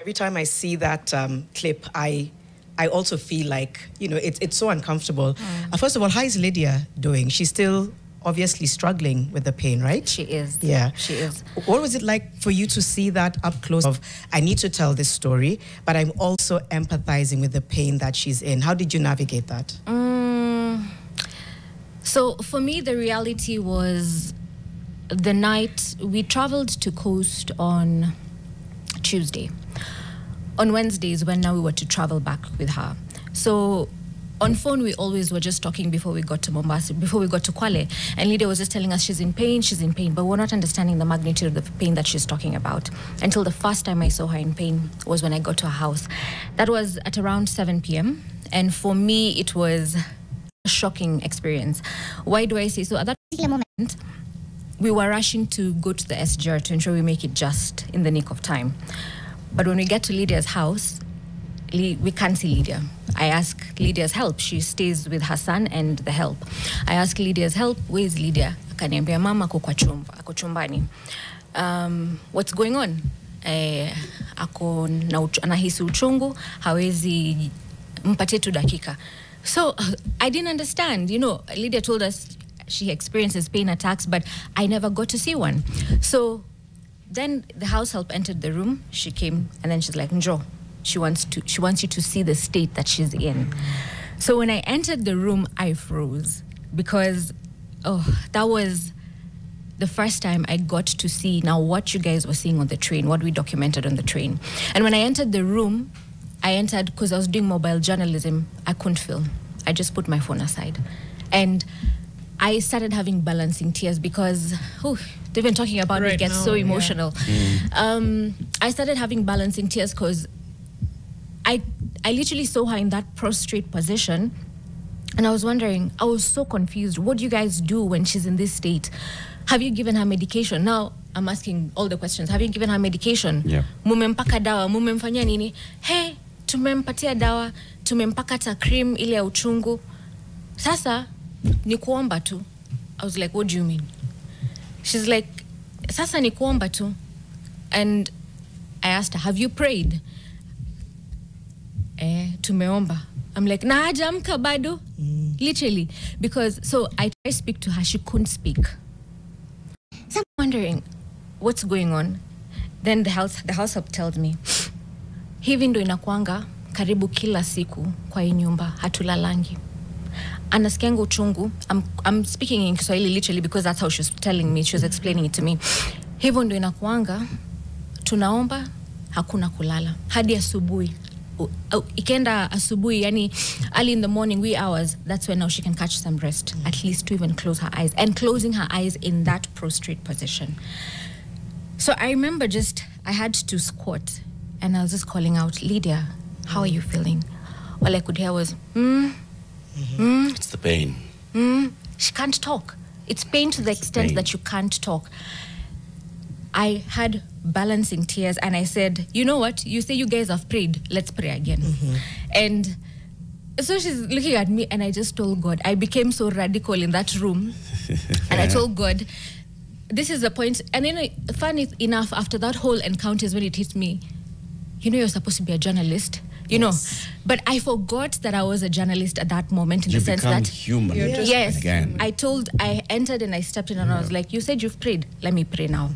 every time I see that clip, I also feel like, it's so uncomfortable. First of all, how is Lydia doing? She's still obviously struggling with the pain, right? She is. Yeah. She is. What was it like for you to see that up close of, I need to tell this story, but I'm also empathizing with the pain that she's in? How did you navigate that? So for me, the reality was the night we traveled to Coast on Tuesday. On Wednesdays, when now we were to travel back with her. So on phone, we always were just talking before we got to Mombasa, before we got to Kwale. And Lydia was just telling us she's in pain, but we're not understanding the magnitude of the pain that she's talking about. Until the first time I saw her in pain was when I got to her house. That was at around 7 p.m. And for me, it was a shocking experience. Why do I say so? At that particular moment, we were rushing to go to the SGR to ensure we make it just in the nick of time. But when we get to Lydia's house, we can't see Lydia. I ask Lydia's help. She stays with her son and the help. I ask Lydia's help, where is Lydia? Akaniambia mama ako chumbani. What's going on? Ako anahisi uchungu, hawezi mpatie tu dakika. So I didn't understand. Lydia told us she experiences pain attacks, but I never got to see one. So then the house help entered the room. She came and then she's like, Njo. She wants you to see the state that she's in. So when I entered the room, I froze because, that was the first time I got to see now what you guys were seeing on the train, what we documented on the train. And when I entered the room, because I was doing mobile journalism, I couldn't film. I just put my phone aside. And I started having balancing tears because, even talking about it gets so emotional. Yeah. I started having balancing tears because I literally saw her in that prostrate position, and I was wondering, I was so confused. What do you guys do when she's in this state? Have you given her medication? Now I'm asking all the questions. Have you given her medication? Yeah. Mumempaka dawa, mumemfanya nini? Hey, tumempatia dawa, tumempaka ta cream ile ya uchungu. Sasa ni kuomba tu. I was like, what do you mean? She's like, sasa ni kuomba tu. And I asked her, have you prayed? Tumeomba. I'm like, na hajamka bado? Literally. Because, so I tried to speak to her, she couldn't speak. So I'm wondering, what's going on? Then the house help tells me, hivi ndo inakuanga karibu kila siku kwa hii nyumba, hatulalangi. Anasikianga uchungu. I'm speaking in Kiswahili literally because that's how she was telling me. She was explaining it to me. Hivyo ndo inakuanga, tunaomba, hakuna kulala. Hadi asubuhi. Ikenda asubuhi, yani early in the morning, wee hours, that's when now she can catch some rest, at least to even close her eyes. And closing her eyes in that prostrate position. So I remember I had to squat and I was just calling out, Lydia, how are you feeling? All I could hear was, It's the pain. She can't talk. It's pain to the extent that you can't talk. I had balancing tears and I said, you know what? You say you guys have prayed. Let's pray again. And so she's looking at me and I just told God. I became so radical in that room. And I told God, this is the point. And funny enough, after that whole encounter is when it hit me, you're supposed to be a journalist. But I forgot that I was a journalist at that moment in the sense that human. Yes, again. I entered and I stepped in and I was like, you said you've prayed. Let me pray now.